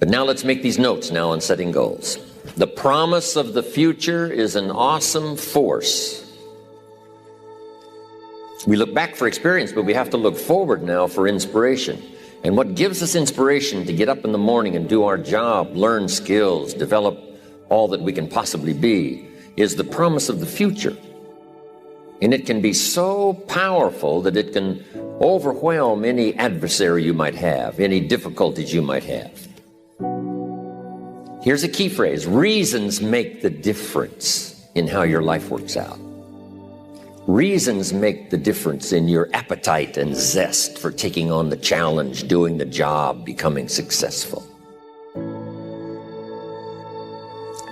But now let's make these notes now on setting goals. The promise of the future is an awesome force. We look back for experience, but we have to look forward now for inspiration. And what gives us inspiration to get up in the morning and do our job, learn skills, develop all that we can possibly be, is the promise of the future. And it can be so powerful that it can overwhelm any adversary you might have, any difficulties you might have. Here's a key phrase: reasons make the difference in how your life works out. Reasons make the difference in your appetite and zest for taking on the challenge, doing the job, becoming successful.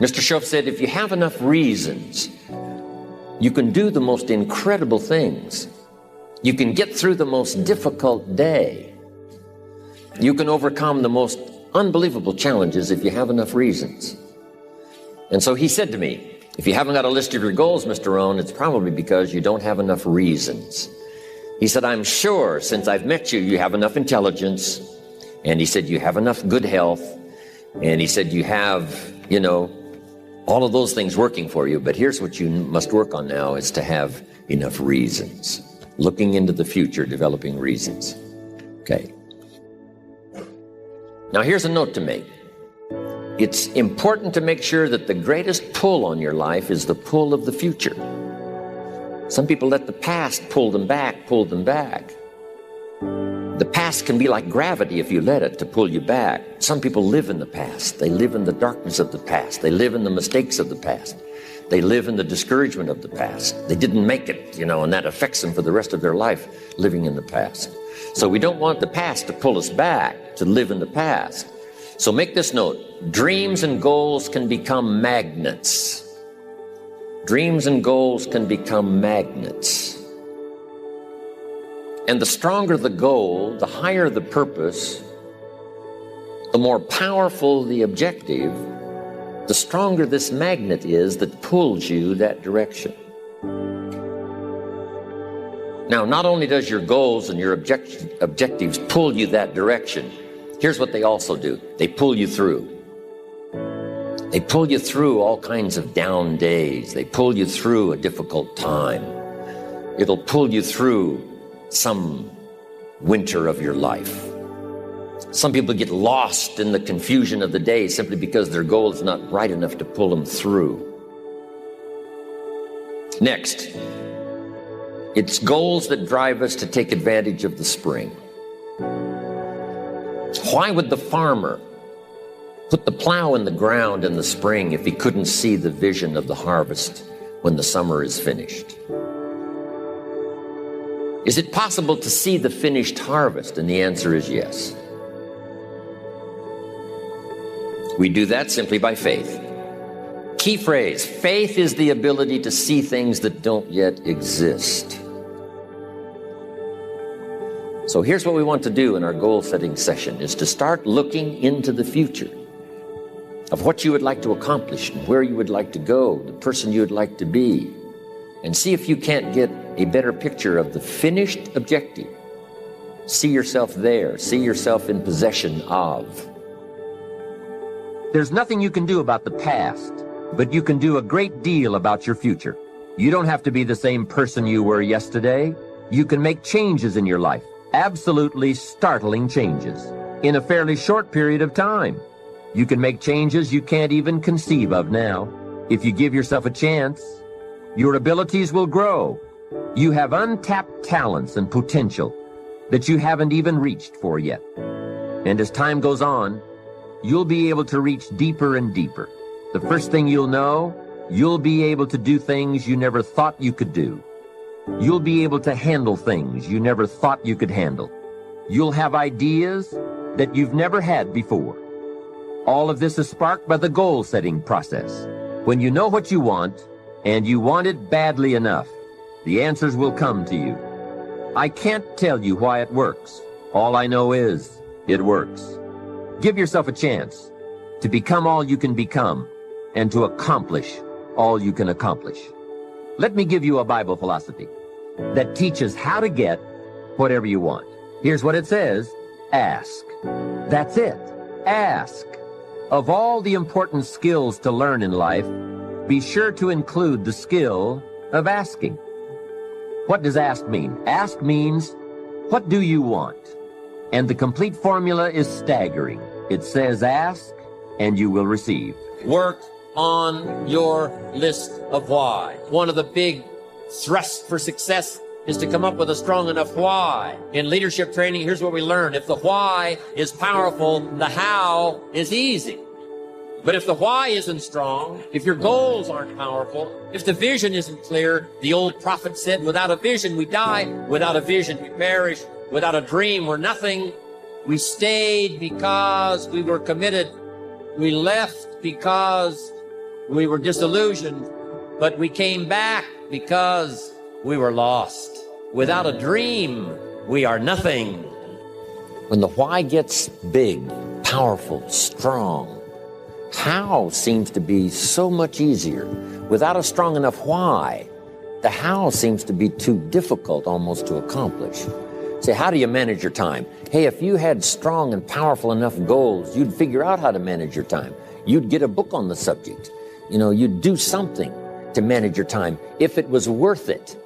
Mr. Schoaf said, if you have enough reasons, you can do the most incredible things. You can get through the most difficult day. You can overcome the most unbelievable challenges if you have enough reasons. And so he said to me, if you haven't got a list of your goals, Mr. Rohn, it's probably because you don't have enough reasons. He said, I'm sure since I've met you, you have enough intelligence. And he said, you have enough good health. And he said, you have, all of those things working for you. But here's what you must work on now is to have enough reasons. Looking into the future, developing reasons. Okay. Now here's a note to make. It's important to make sure that the greatest pull on your life is the pull of the future. Some people let the past pull them back. The past can be like gravity if you let it to pull you back. Some people live in the past. They live in the darkness of the past. They live in the mistakes of the past. They live in the discouragement of the past. They didn't make it, and that affects them for the rest of their life, living in the past. So we don't want the past to pull us back, to live in the past. So make this note: dreams and goals can become magnets. Dreams and goals can become magnets. And the stronger the goal, the higher the purpose, the more powerful the objective, the stronger this magnet is that pulls you that direction. Now, not only does your goals and your objectives pull you that direction, here's what they also do. They pull you through. They pull you through all kinds of down days. They pull you through a difficult time. It'll pull you through some winter of your life. Some people get lost in the confusion of the day simply because their goal is not right enough to pull them through. Next, it's goals that drive us to take advantage of the spring. Why would the farmer put the plow in the ground in the spring if he couldn't see the vision of the harvest when the summer is finished? Is it possible to see the finished harvest? And the answer is yes. We do that simply by faith. Key phrase: faith is the ability to see things that don't yet exist. So here's what we want to do in our goal-setting session, is to start looking into the future of what you would like to accomplish and where you would like to go, the person you would like to be, and see if you can't get a better picture of the finished objective. See yourself there. See yourself in possession of. There's nothing you can do about the past, but you can do a great deal about your future. You don't have to be the same person you were yesterday. You can make changes in your life, absolutely startling changes, in a fairly short period of time. You can make changes you can't even conceive of now. If you give yourself a chance, your abilities will grow. You have untapped talents and potential that you haven't even reached for yet. And as time goes on, you'll be able to reach deeper and deeper. The first thing you'll know, you'll be able to do things you never thought you could do. You'll be able to handle things you never thought you could handle. You'll have ideas that you've never had before. All of this is sparked by the goal-setting process. When you know what you want, and you want it badly enough, the answers will come to you. I can't tell you why it works. All I know is, it works. Give yourself a chance to become all you can become and to accomplish all you can accomplish. Let me give you a Bible philosophy that teaches how to get whatever you want. Here's what it says: ask. That's it. Ask. Of all the important skills to learn in life, be sure to include the skill of asking. What does ask mean? Ask means, what do you want? And the complete formula is staggering. It says ask, and you will receive. Work on your list of why. One of the big thrusts for success is to come up with a strong enough why. In leadership training, here's what we learn. If the why is powerful, the how is easy. But if the why isn't strong, if your goals aren't powerful, if the vision isn't clear, the old prophet said, without a vision we die, without a vision we perish, without a dream we're nothing. We stayed because we were committed. We left because we were disillusioned, but we came back because we were lost. Without a dream, we are nothing. When the why gets big, powerful, strong, how seems to be so much easier. Without a strong enough why, the how seems to be too difficult almost to accomplish. Say, how do you manage your time? Hey, if you had strong and powerful enough goals, you'd figure out how to manage your time. You'd get a book on the subject. You'd do something to manage your time if it was worth it.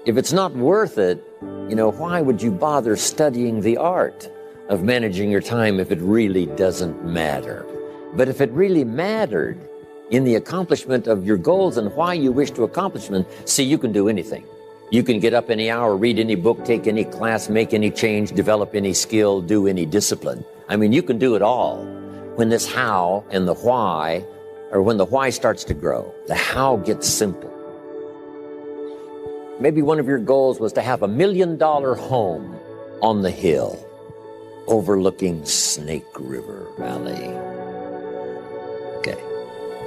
If it's not worth it, why would you bother studying the art of managing your time if it really doesn't matter? But if it really mattered in the accomplishment of your goals and why you wish to accomplish them, see, you can do anything. You can get up any hour, read any book, take any class, make any change, develop any skill, do any discipline. You can do it all. When this how and the why, or when the why starts to grow, the how gets simple. Maybe one of your goals was to have $1 million home on the hill overlooking Snake River Valley. Okay,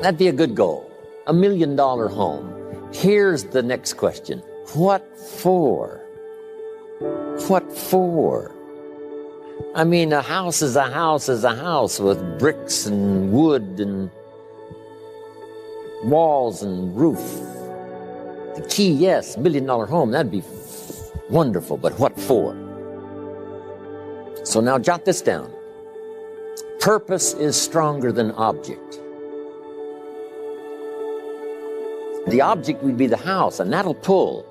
that'd be a good goal, $1 million home. Here's the next question. What for? What for? A house is a house is a house with bricks and wood and walls and roof. The key, yes, $1 million home, that'd be wonderful, but what for? So now jot this down. Purpose is stronger than object. The object would be the house, and that'll pull.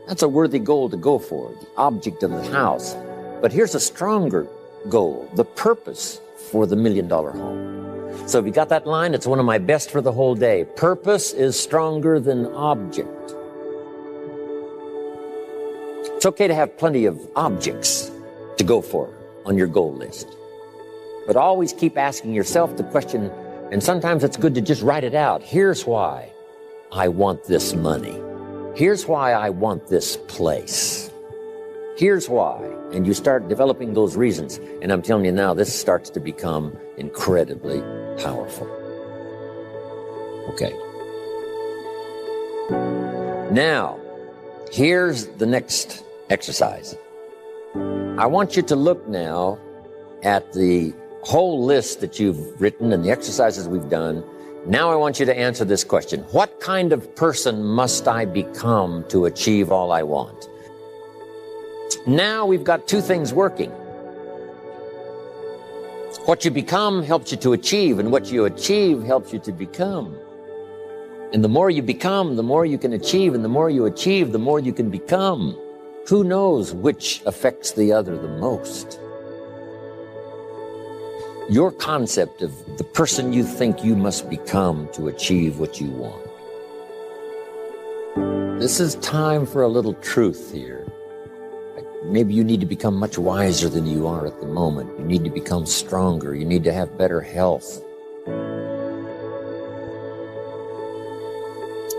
That's a worthy goal to go for, the object of the house. But here's a stronger goal, the purpose for the $1 million home. So if you got that line, it's one of my best for the whole day. Purpose is stronger than object. It's okay to have plenty of objects to go for on your goal list. But always keep asking yourself the question, and sometimes it's good to just write it out. Here's why I want this money. Here's why I want this place. Here's why. And you start developing those reasons. And I'm telling you now, this starts to become incredibly powerful. Okay. Now, here's the next exercise. I want you to look now at the whole list that you've written and the exercises we've done. Now I want you to answer this question. What kind of person must I become to achieve all I want? Now we've got two things working. What you become helps you to achieve, and what you achieve helps you to become. And the more you become, the more you can achieve, and the more you achieve, the more you can become. Who knows which affects the other the most? Your concept of the person you think you must become to achieve what you want. This is time for a little truth here. Maybe you need to become much wiser than you are at the moment. You need to become stronger. You need to have better health.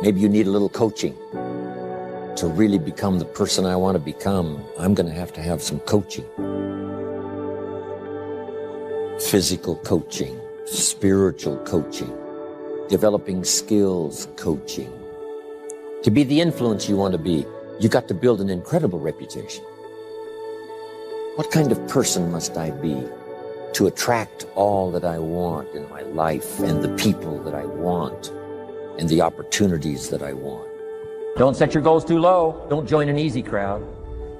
Maybe you need a little coaching to really become the person I want to become. I'm going to have some coaching. Physical coaching, spiritual coaching, developing skills coaching. To be the influence you want to be, you got to build an incredible reputation. What kind of person must I be to attract all that I want in my life and the people that I want and the opportunities that I want? Don't set your goals too low. Don't join an easy crowd.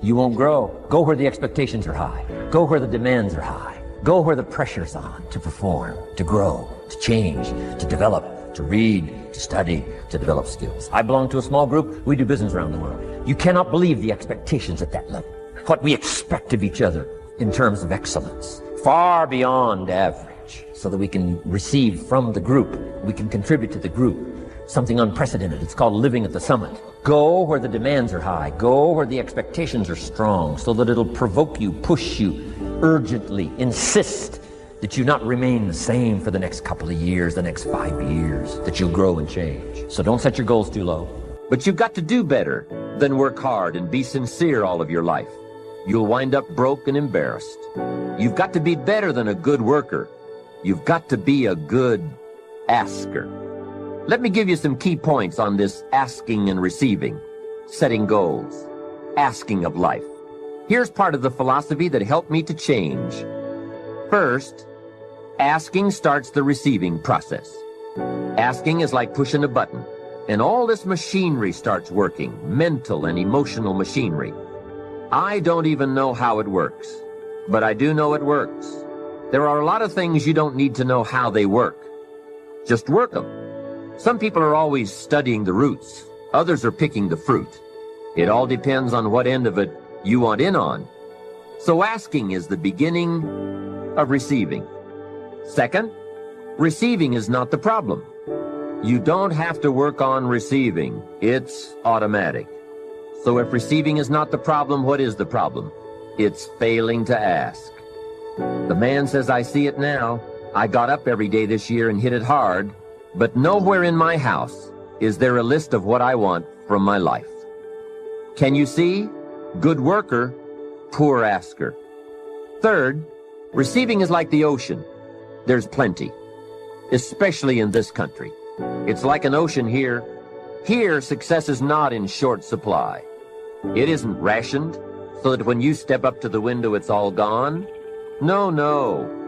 You won't grow. Go where the expectations are high. Go where the demands are high. Go where the pressure's on to perform, to grow, to change, to develop, to read, to study, to develop skills. I belong to a small group. We do business around the world. You cannot believe the expectations at that level. What we expect of each other in terms of excellence, far beyond average, so that we can receive from the group, we can contribute to the group, something unprecedented. It's called living at the summit. Go where the demands are high. Go where the expectations are strong, so that it'll provoke you, push you, urgently insist that you not remain the same for the next couple of years, the next 5 years, that you'll grow and change. So don't set your goals too low. But you've got to do better than work hard and be sincere all of your life. You'll wind up broke and embarrassed. You've got to be better than a good worker. You've got to be a good asker. Let me give you some key points on this asking and receiving, setting goals, asking of life. Here's part of the philosophy that helped me to change. First, asking starts the receiving process. Asking is like pushing a button, and all this machinery starts working, mental and emotional machinery. I don't even know how it works, but I do know it works. There are a lot of things you don't need to know how they work. Just work them. Some people are always studying the roots. Others are picking the fruit. It all depends on what end of it you want in on. So asking is the beginning of receiving. Second, receiving is not the problem. You don't have to work on receiving. It's automatic. So if receiving is not the problem, what is the problem? It's failing to ask. The man says, I see it now. I got up every day this year and hit it hard, but nowhere in my house is there a list of what I want from my life. Can you see? Good worker, poor asker. Third, receiving is like the ocean. There's plenty, especially in this country. It's like an ocean here. Here, success is not in short supply. It isn't rationed, so that when you step up to the window, it's all gone. No, no.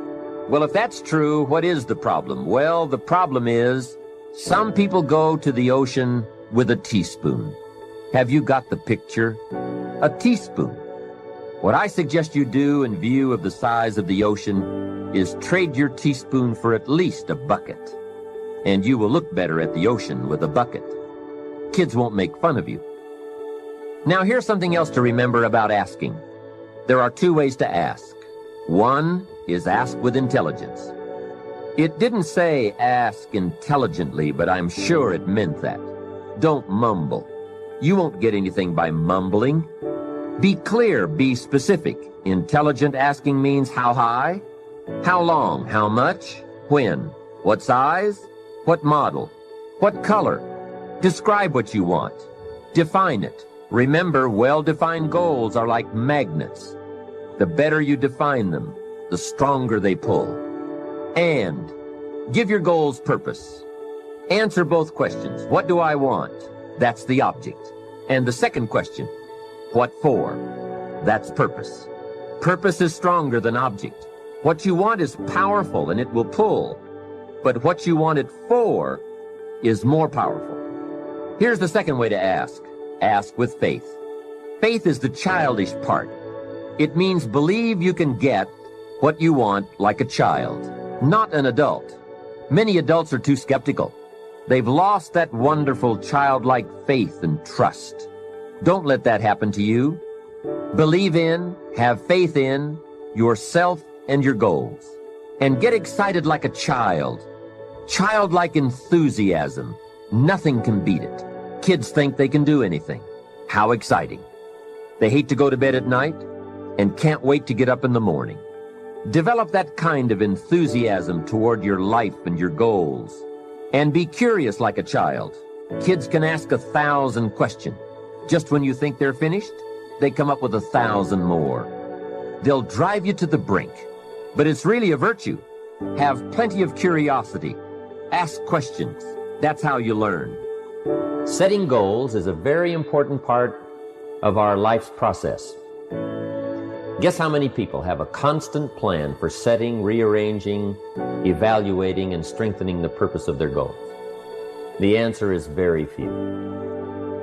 Well, if that's true, what is the problem? Well, the problem is some people go to the ocean with a teaspoon. Have you got the picture? A teaspoon. What I suggest you do in view of the size of the ocean is trade your teaspoon for at least a bucket. And you will look better at the ocean with a bucket. Kids won't make fun of you. Now here's something else to remember about asking. There are two ways to ask. One is ask with intelligence. It didn't say ask intelligently, but I'm sure it meant that. Don't mumble. You won't get anything by mumbling. Be clear, be specific. Intelligent asking means how high, how long, how much, when, what size, what model, what color. Describe what you want. Define it. Remember, well-defined goals are like magnets. The better you define them, the stronger they pull. And give your goals purpose. Answer both questions. What do I want? That's the object. And the second question, what for? That's purpose. Purpose is stronger than object. What you want is powerful and it will pull. But what you want it for is more powerful. Here's the second way to ask. Ask with faith. Faith is the childish part. It means believe you can get what you want like a child, not an adult. Many adults are too skeptical. They've lost that wonderful childlike faith and trust. Don't let that happen to you. Believe in, have faith in yourself and your goals. And get excited like a child. Childlike enthusiasm. Nothing can beat it. Kids think they can do anything. How exciting. They hate to go to bed at night and can't wait to get up in the morning. Develop that kind of enthusiasm toward your life and your goals. And be curious like a child. Kids can ask 1,000 questions. Just when you think they're finished, they come up with 1,000 more. They'll drive you to the brink. But it's really a virtue. Have plenty of curiosity. Ask questions. That's how you learn. Setting goals is a very important part of our life's process. Guess how many people have a constant plan for setting, rearranging, evaluating, and strengthening the purpose of their goals? The answer is very few.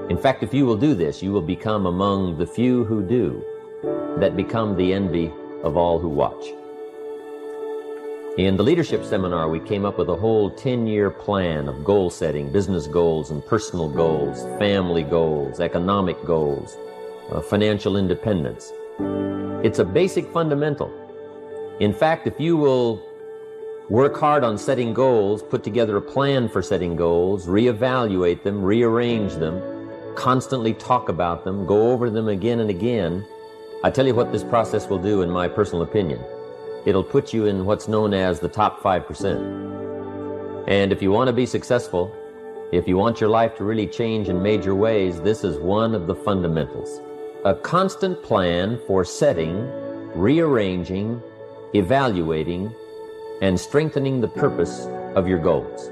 In fact, if you will do this, you will become among the few who do, that become the envy of all who watch. In the leadership seminar, we came up with a whole 10-year plan of goal setting, business goals and personal goals, family goals, economic goals, financial independence. It's a basic fundamental. In fact, if you will work hard on setting goals, put together a plan for setting goals, reevaluate them, rearrange them, constantly talk about them, go over them again and again, I tell you what this process will do in my personal opinion. It'll put you in what's known as the top 5%. And if you want to be successful, if you want your life to really change in major ways, this is one of the fundamentals. A constant plan for setting, rearranging, evaluating, and strengthening the purpose of your goals.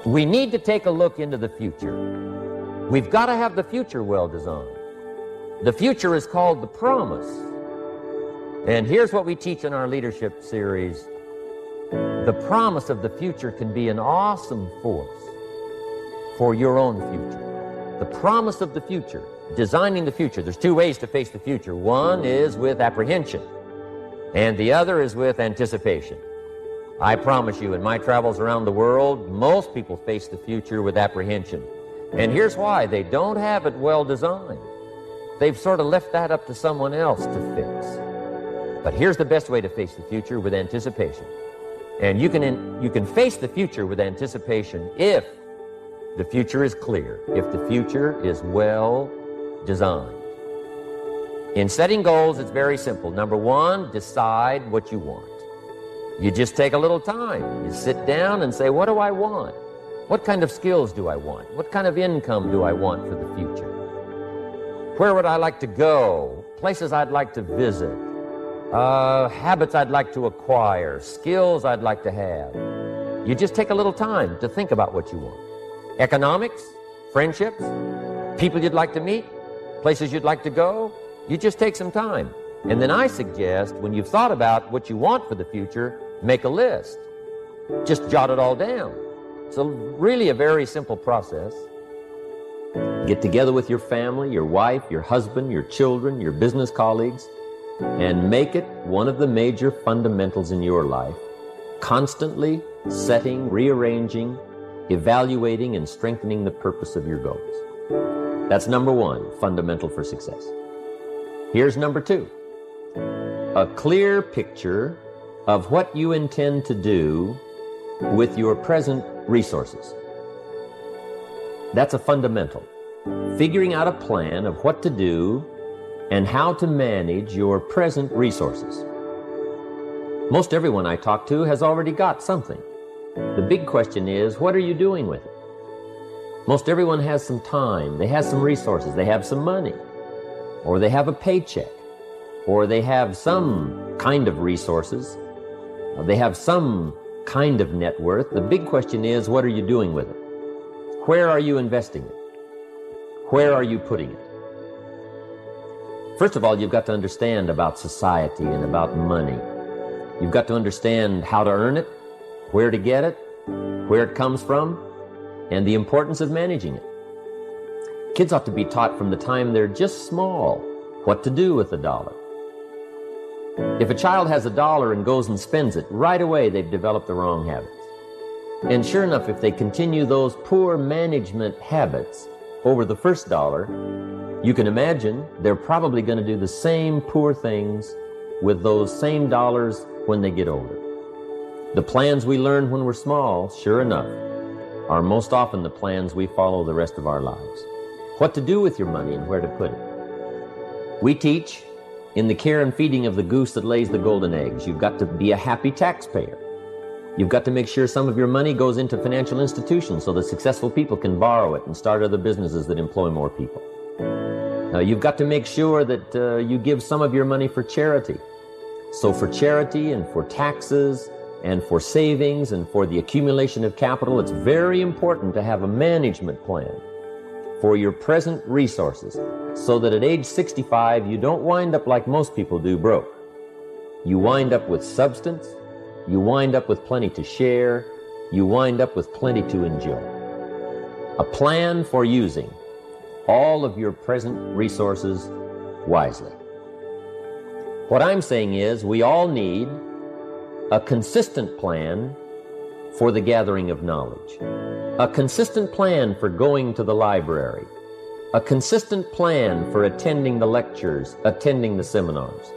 We need to take a look into the future. We've got to have the future well designed. The future is called the promise. And here's what we teach in our leadership series. The promise of the future can be an awesome force for your own future. The promise of the future, designing the future. There's two ways to face the future. One is with apprehension, and the other is with anticipation. I promise you, in my travels around the world, most people face the future with apprehension. And here's why. They don't have it well designed. They've sort of left that up to someone else to fix. But here's the best way to face the future, with anticipation. And you can face the future with anticipation if the future is clear, if the future is well designed. In setting goals, it's very simple. Number one, decide what you want. You just take a little time. You sit down and say, what do I want? What kind of skills do I want? What kind of income do I want for the future? Where would I like to go? Places I'd like to visit. Habits I'd like to acquire, skills I'd like to have. You just take a little time to think about what you want. Economics, friendships, people you'd like to meet, places you'd like to go. You just take some time. And then I suggest, when you've thought about what you want for the future, make a list. Just jot it all down. It's really a very simple process. Get together with your family, your wife, your husband, your children, your business colleagues, and make it one of the major fundamentals in your life, constantly setting, rearranging, evaluating, and strengthening the purpose of your goals. That's number one, fundamental for success. Here's number two, a clear picture of what you intend to do with your present resources. That's a fundamental. Figuring out a plan of what to do and how to manage your present resources. Most everyone I talk to has already got something. The big question is, what are you doing with it? Most everyone has some time, they have some resources, they have some money, or they have a paycheck, or they have some kind of resources, or they have some kind of net worth. The big question is, what are you doing with it? Where are you investing it? Where are you putting it? First of all, you've got to understand about society and about money. You've got to understand how to earn it, where to get it, where it comes from, and the importance of managing it. Kids ought to be taught from the time they're just small what to do with the dollar. If a child has $1 and goes and spends it, right away they've developed the wrong habits. And sure enough, if they continue those poor management habits over the first $1, you can imagine they're probably going to do the same poor things with those same dollars when they get older. The plans we learn when we're small, sure enough, are most often the plans we follow the rest of our lives. What to do with your money and where to put it. We teach in the care and feeding of the goose that lays the golden eggs. You've got to be a happy taxpayer. You've got to make sure some of your money goes into financial institutions so that successful people can borrow it and start other businesses that employ more people. You've got to make sure that you give some of your money for charity. So for charity and for taxes and for savings and for the accumulation of capital, it's very important to have a management plan for your present resources so that at age 65, you don't wind up like most people do, broke. You wind up with substance. You wind up with plenty to share. You wind up with plenty to enjoy. A plan for using all of your present resources wisely. What I'm saying is we all need a consistent plan for the gathering of knowledge, a consistent plan for going to the library, a consistent plan for attending the lectures, attending the seminars.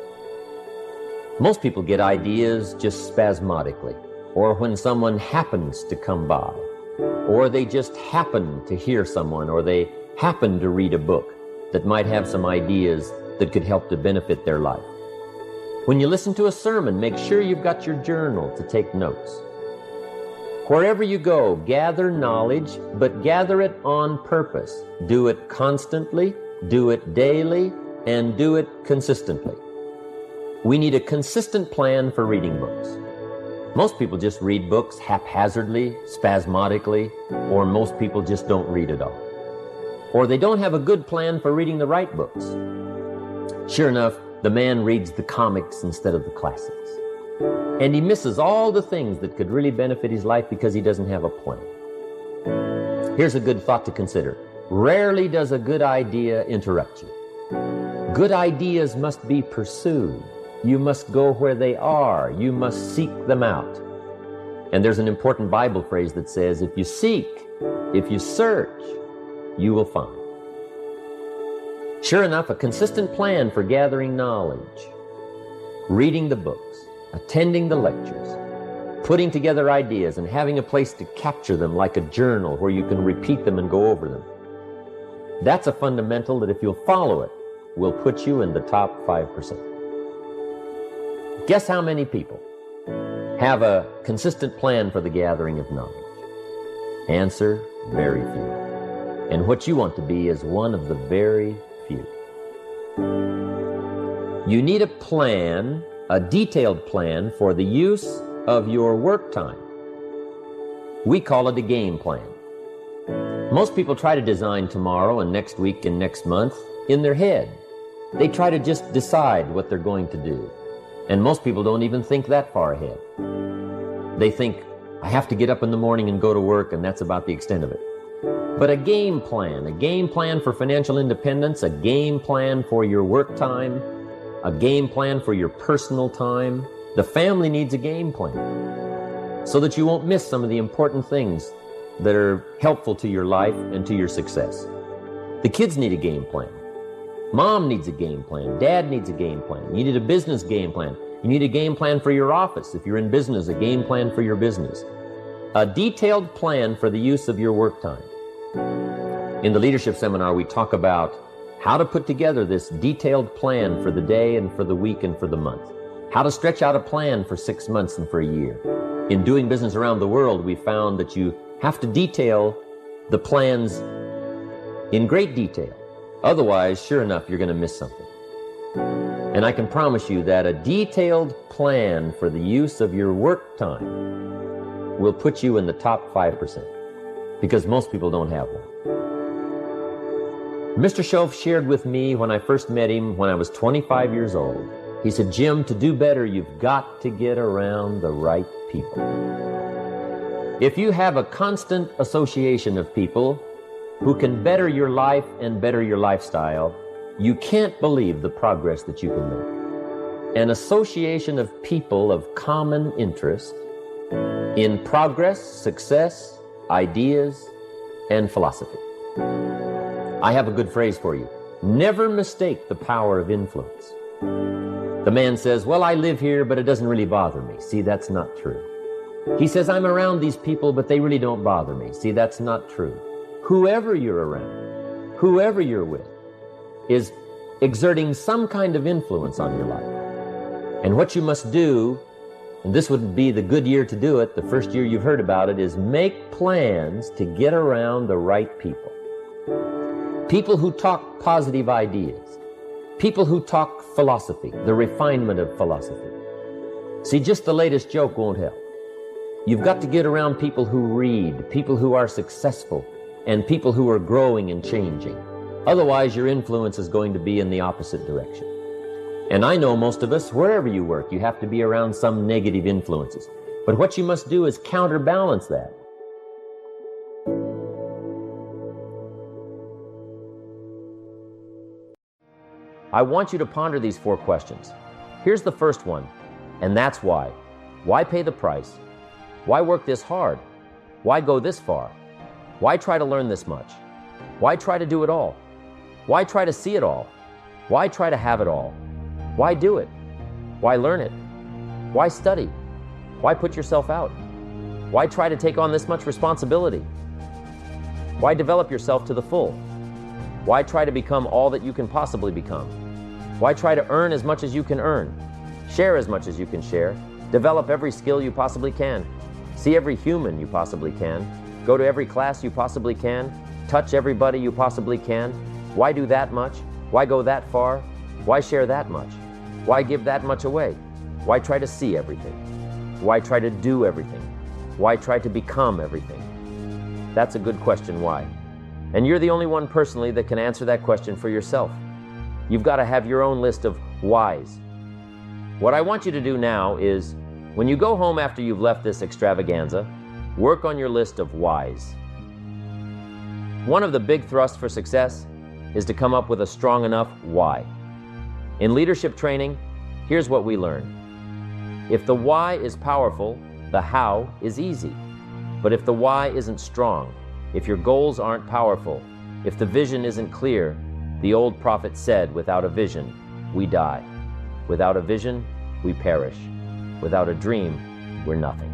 Most people get ideas just spasmodically, or when someone happens to come by, or they just happen to hear someone, or they happen to read a book that might have some ideas that could help to benefit their life. When you listen to a sermon, make sure you've got your journal to take notes. Wherever you go, gather knowledge, but gather it on purpose. Do it constantly, do it daily, and do it consistently. We need a consistent plan for reading books. Most people just read books haphazardly, spasmodically, or most people just don't read at all. Or they don't have a good plan for reading the right books. Sure enough, the man reads the comics instead of the classics. And he misses all the things that could really benefit his life because he doesn't have a plan. Here's a good thought to consider. Rarely does a good idea interrupt you. Good ideas must be pursued. You must go where they are. You must seek them out. And there's an important Bible phrase that says, if you seek, if you search, you will find. Sure enough, a consistent plan for gathering knowledge, reading the books, attending the lectures, putting together ideas and having a place to capture them like a journal where you can repeat them and go over them. That's a fundamental that if you'll follow it, will put you in the top 5%. Guess how many people have a consistent plan for the gathering of knowledge? Answer, very few. And what you want to be is one of the very few. You need a plan, a detailed plan for the use of your work time. We call it a game plan. Most people try to design tomorrow and next week and next month in their head. They try to just decide what they're going to do. And most people don't even think that far ahead. They think, I have to get up in the morning and go to work, and that's about the extent of it. But a game plan for financial independence, a game plan for your work time, a game plan for your personal time. The family needs a game plan so that you won't miss some of the important things that are helpful to your life and to your success. The kids need a game plan. Mom needs a game plan. Dad needs a game plan. You need a business game plan. You need a game plan for your office. If you're in business, a game plan for your business. A detailed plan for the use of your work time. In the leadership seminar, we talk about how to put together this detailed plan for the day and for the week and for the month. How to stretch out a plan for 6 months and for a year. In doing business around the world, we found that you have to detail the plans in great detail. Otherwise, sure enough, you're going to miss something. And I can promise you that a detailed plan for the use of your work time will put you in the top 5%, because most people don't have one. Mr. Shoaff shared with me when I first met him when I was 25 years old. He said, Jim, to do better, you've got to get around the right people. If you have a constant association of people who can better your life and better your lifestyle, you can't believe the progress that you can make. An association of people of common interest in progress, success, ideas, and philosophy. I have a good phrase for you. Never mistake the power of influence. The man says, well, I live here, but it doesn't really bother me. See, that's not true. He says, I'm around these people, but they really don't bother me. See, that's not true. Whoever you're around, whoever you're with, is exerting some kind of influence on your life. And what you must do, and this would be the good year to do it, the first year you've heard about it, is make plans to get around the right people. People who talk positive ideas. People who talk philosophy, the refinement of philosophy. See, just the latest joke won't help. You've got to get around people who read, people who are successful, and people who are growing and changing. Otherwise, your influence is going to be in the opposite direction. And I know most of us, wherever you work, you have to be around some negative influences. But what you must do is counterbalance that. I want you to ponder these 4 questions. Here's the first one, and that's why. Why pay the price? Why work this hard? Why go this far? Why try to learn this much? Why try to do it all? Why try to see it all? Why try to have it all? Why do it? Why learn it? Why study? Why put yourself out? Why try to take on this much responsibility? Why develop yourself to the full? Why try to become all that you can possibly become? Why try to earn as much as you can earn? Share as much as you can share? Develop every skill you possibly can? See every human you possibly can? Go to every class you possibly can? Touch everybody you possibly can? Why do that much? Why go that far? Why share that much? Why give that much away? Why try to see everything? Why try to do everything? Why try to become everything? That's a good question, why? And you're the only one personally that can answer that question for yourself. You've got to have your own list of whys. What I want you to do now is, when you go home after you've left this extravaganza, work on your list of whys. One of the big thrusts for success is to come up with a strong enough why. In leadership training, here's what we learn. If the why is powerful, the how is easy. But if the why isn't strong, if your goals aren't powerful, if the vision isn't clear, the old prophet said, without a vision, we die. Without a vision, we perish. Without a dream, we're nothing.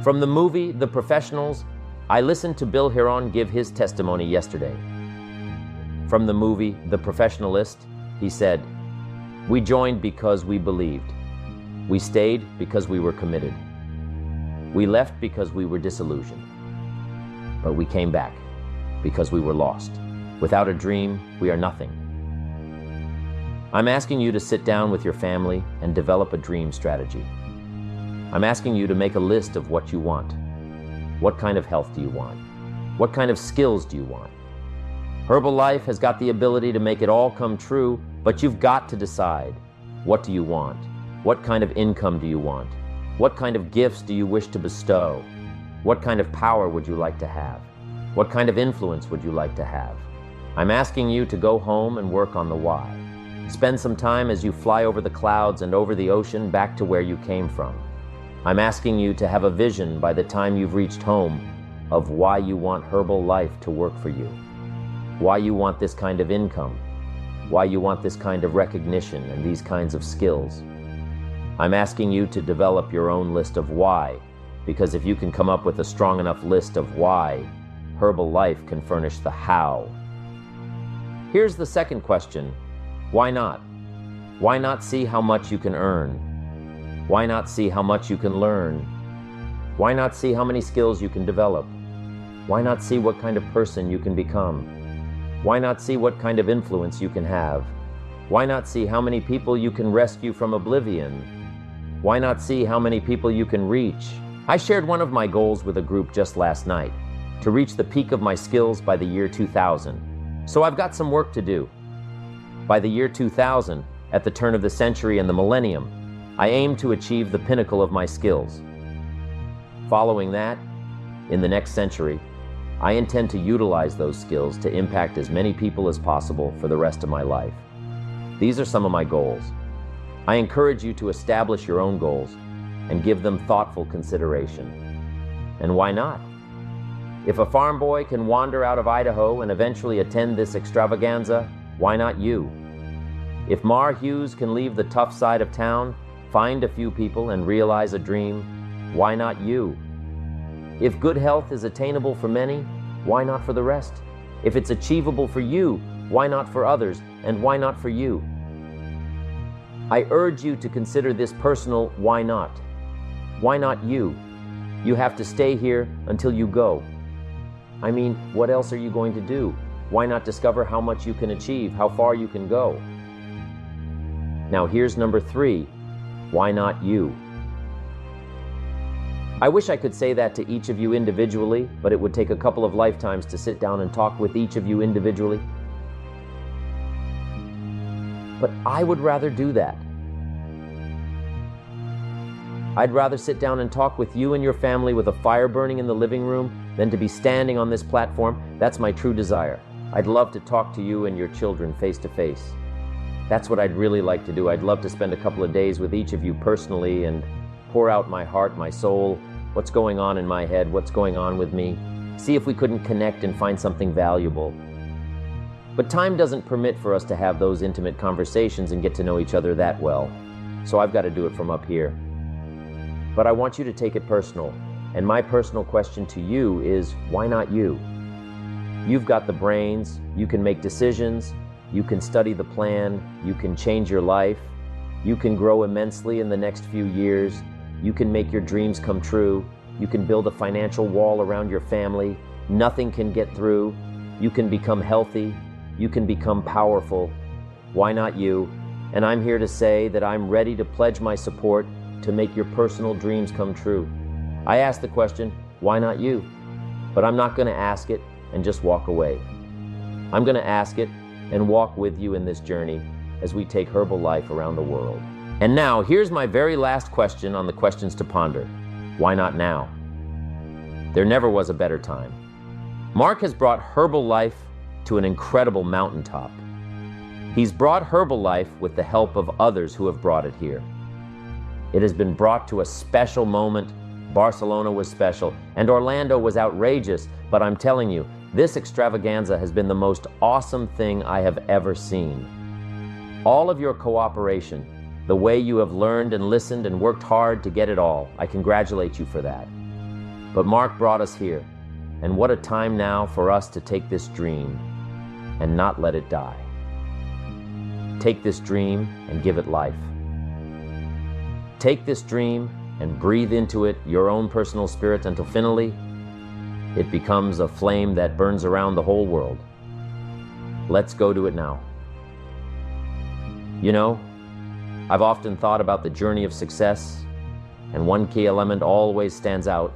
From the movie The Professionals, I listened to Bill Hiron give his testimony yesterday. From the movie The Professionalist, he said, "We joined because we believed. We stayed because we were committed. We left because we were disillusioned. But we came back because we were lost. Without a dream, we are nothing." I'm asking you to sit down with your family and develop a dream strategy. I'm asking you to make a list of what you want. What kind of health do you want? What kind of skills do you want? Herbalife has got the ability to make it all come true, but you've got to decide. What do you want? What kind of income do you want? What kind of gifts do you wish to bestow? What kind of power would you like to have? What kind of influence would you like to have? I'm asking you to go home and work on the why. Spend some time as you fly over the clouds and over the ocean back to where you came from. I'm asking you to have a vision by the time you've reached home of why you want Herbalife to work for you, why you want this kind of income, why you want this kind of recognition and these kinds of skills. I'm asking you to develop your own list of why, because if you can come up with a strong enough list of why, Herbalife can furnish the how. Here's the second question. Why not? Why not see how much you can earn? Why not see how much you can learn? Why not see how many skills you can develop? Why not see what kind of person you can become? Why not see what kind of influence you can have? Why not see how many people you can rescue from oblivion? Why not see how many people you can reach? I shared one of my goals with a group just last night, to reach the peak of my skills by the year 2000. So I've got some work to do. By the year 2000, at the turn of the century and the millennium, I aim to achieve the pinnacle of my skills. Following that, in the next century, I intend to utilize those skills to impact as many people as possible for the rest of my life. These are some of my goals. I encourage you to establish your own goals and give them thoughtful consideration. And why not? If a farm boy can wander out of Idaho and eventually attend this extravaganza, why not you? If Mar Hughes can leave the tough side of town, find a few people and realize a dream, why not you? If good health is attainable for many, why not for the rest? If it's achievable for you, why not for others, and why not for you? I urge you to consider this personal why not. Why not you? You have to stay here until you go. I mean, what else are you going to do? Why not discover how much you can achieve, how far you can go? Now here's number 3. Why not you? I wish I could say that to each of you individually, but it would take a couple of lifetimes to sit down and talk with each of you individually. But I would rather do that. I'd rather sit down and talk with you and your family with a fire burning in the living room than to be standing on this platform. That's my true desire. I'd love to talk to you and your children face to face. That's what I'd really like to do. I'd love to spend a couple of days with each of you personally and pour out my heart, my soul, what's going on in my head, what's going on with me. See if we couldn't connect and find something valuable. But time doesn't permit for us to have those intimate conversations and get to know each other that well. So I've got to do it from up here. But I want you to take it personal. And my personal question to you is, why not you? You've got the brains, you can make decisions, you can study the plan, you can change your life, you can grow immensely in the next few years, you can make your dreams come true, you can build a financial wall around your family, nothing can get through, you can become healthy, you can become powerful. Why not you? And I'm here to say that I'm ready to pledge my support to make your personal dreams come true. I ask the question, why not you? But I'm not going to ask it and just walk away. I'm going to ask it and walk with you in this journey as we take herbal life around the world. And now, here's my very last question on the questions to ponder. Why not now? There never was a better time. Mark has brought herbal life to an incredible mountaintop. He's brought herbal life with the help of others who have brought it here. It has been brought to a special moment. Barcelona was special, and Orlando was outrageous, but I'm telling you, this extravaganza has been the most awesome thing I have ever seen. All of your cooperation, the way you have learned and listened and worked hard to get it all, I congratulate you for that. But Mark brought us here, and what a time now for us to take this dream and not let it die. Take this dream and give it life. Take this dream and breathe into it your own personal spirit until finally it becomes a flame that burns around the whole world. Let's go to it now. You know, I've often thought about the journey of success, and one key element always stands out: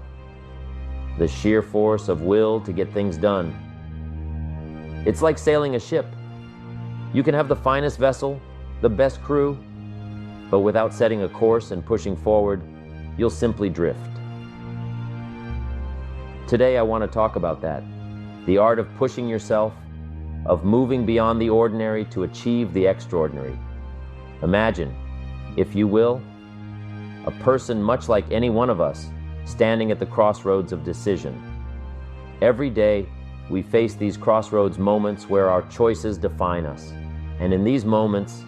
the sheer force of will to get things done. It's like sailing a ship. You can have the finest vessel, the best crew, but without setting a course and pushing forward, you'll simply drift. Today I want to talk about that, the art of pushing yourself, of moving beyond the ordinary to achieve the extraordinary. Imagine, if you will, a person much like any one of us, standing at the crossroads of decision. Every day, we face these crossroads moments where our choices define us. And in these moments,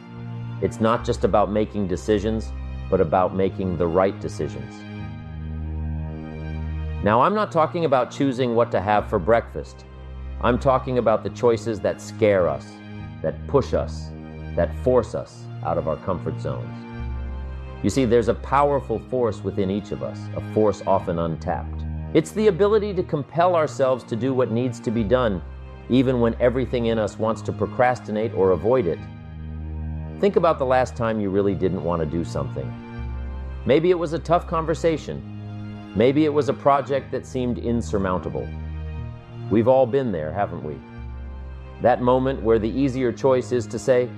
it's not just about making decisions, but about making the right decisions. Now, I'm not talking about choosing what to have for breakfast. I'm talking about the choices that scare us, that push us, that force us out of our comfort zones. You see, there's a powerful force within each of us, a force often untapped. It's the ability to compel ourselves to do what needs to be done, even when everything in us wants to procrastinate or avoid it. Think about the last time you really didn't want to do something. Maybe it was a tough conversation. Maybe it was a project that seemed insurmountable. We've all been there, haven't we? That moment where the easier choice is to say,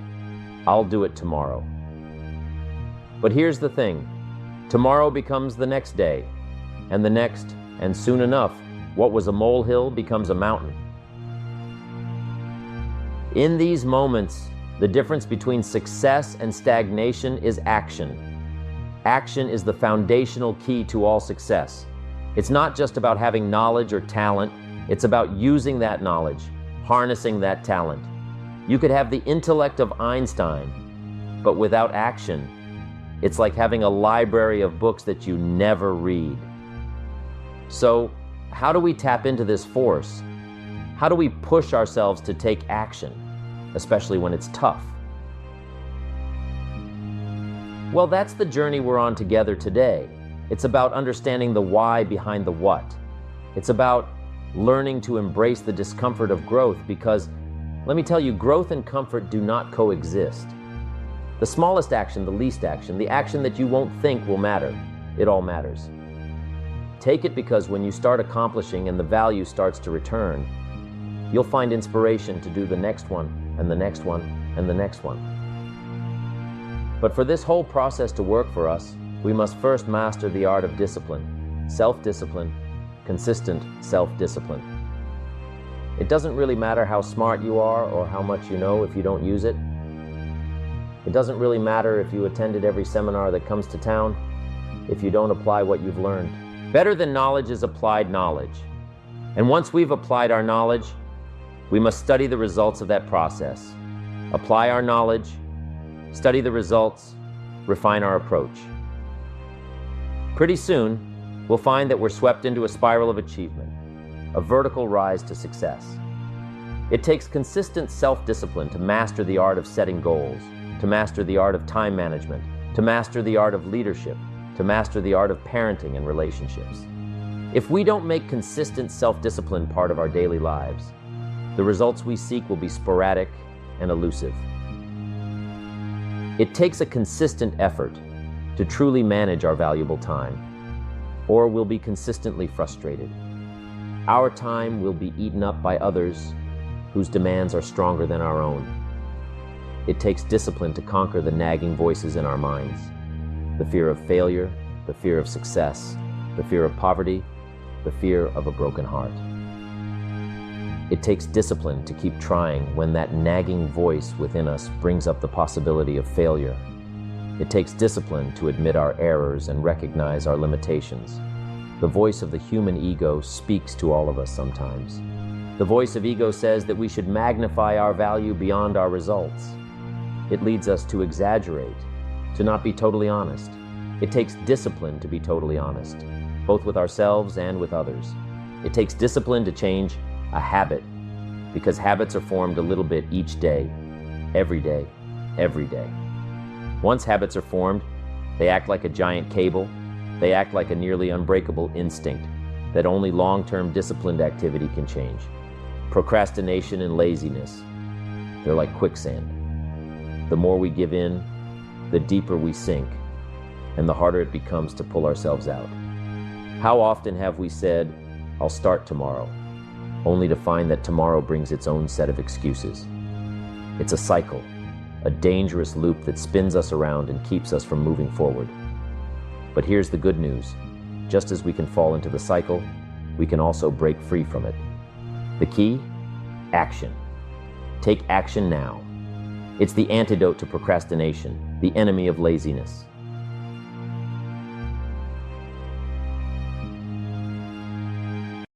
I'll do it tomorrow. But here's the thing. Tomorrow becomes the next day, and the next, and soon enough, what was a molehill becomes a mountain. In these moments, the difference between success and stagnation is action. Action is the foundational key to all success. It's not just about having knowledge or talent, it's about using that knowledge, harnessing that talent. You could have the intellect of Einstein, but without action, it's like having a library of books that you never read. So, how do we tap into this force? How do we push ourselves to take action, especially when it's tough? Well, that's the journey we're on together today. It's about understanding the why behind the what. It's about learning to embrace the discomfort of growth because, let me tell you, growth and comfort do not coexist. The smallest action, the least action, the action that you won't think will matter, it all matters. Take it because when you start accomplishing and the value starts to return, you'll find inspiration to do the next one, and the next one, and the next one. But for this whole process to work for us, we must first master the art of discipline, self-discipline, consistent self-discipline. It doesn't really matter how smart you are or how much you know if you don't use it. It doesn't really matter if you attended every seminar that comes to town if you don't apply what you've learned. Better than knowledge is applied knowledge. And once we've applied our knowledge, we must study the results of that process. Apply our knowledge, study the results, refine our approach. Pretty soon, we'll find that we're swept into a spiral of achievement, a vertical rise to success. It takes consistent self-discipline to master the art of setting goals, to master the art of time management, to master the art of leadership, to master the art of parenting and relationships. If we don't make consistent self-discipline part of our daily lives, the results we seek will be sporadic and elusive. It takes a consistent effort to truly manage our valuable time, or we'll be consistently frustrated. Our time will be eaten up by others whose demands are stronger than our own. It takes discipline to conquer the nagging voices in our minds, the fear of failure, the fear of success, the fear of poverty, the fear of a broken heart. It takes discipline to keep trying when that nagging voice within us brings up the possibility of failure. It takes discipline to admit our errors and recognize our limitations. The voice of the human ego speaks to all of us sometimes. The voice of ego says that we should magnify our value beyond our results. It leads us to exaggerate, to not be totally honest. It takes discipline to be totally honest, both with ourselves and with others. It takes discipline to change a habit, because habits are formed a little bit each day, every day, every day. Once habits are formed, they act like a giant cable. They act like a nearly unbreakable instinct that only long-term disciplined activity can change. Procrastination and laziness, they're like quicksand. The more we give in, the deeper we sink, and the harder it becomes to pull ourselves out. How often have we said, "I'll start tomorrow," only to find that tomorrow brings its own set of excuses? It's a cycle, a dangerous loop that spins us around and keeps us from moving forward. But here's the good news. Just as we can fall into the cycle, we can also break free from it. The key? Action. Take action now. It's the antidote to procrastination, the enemy of laziness.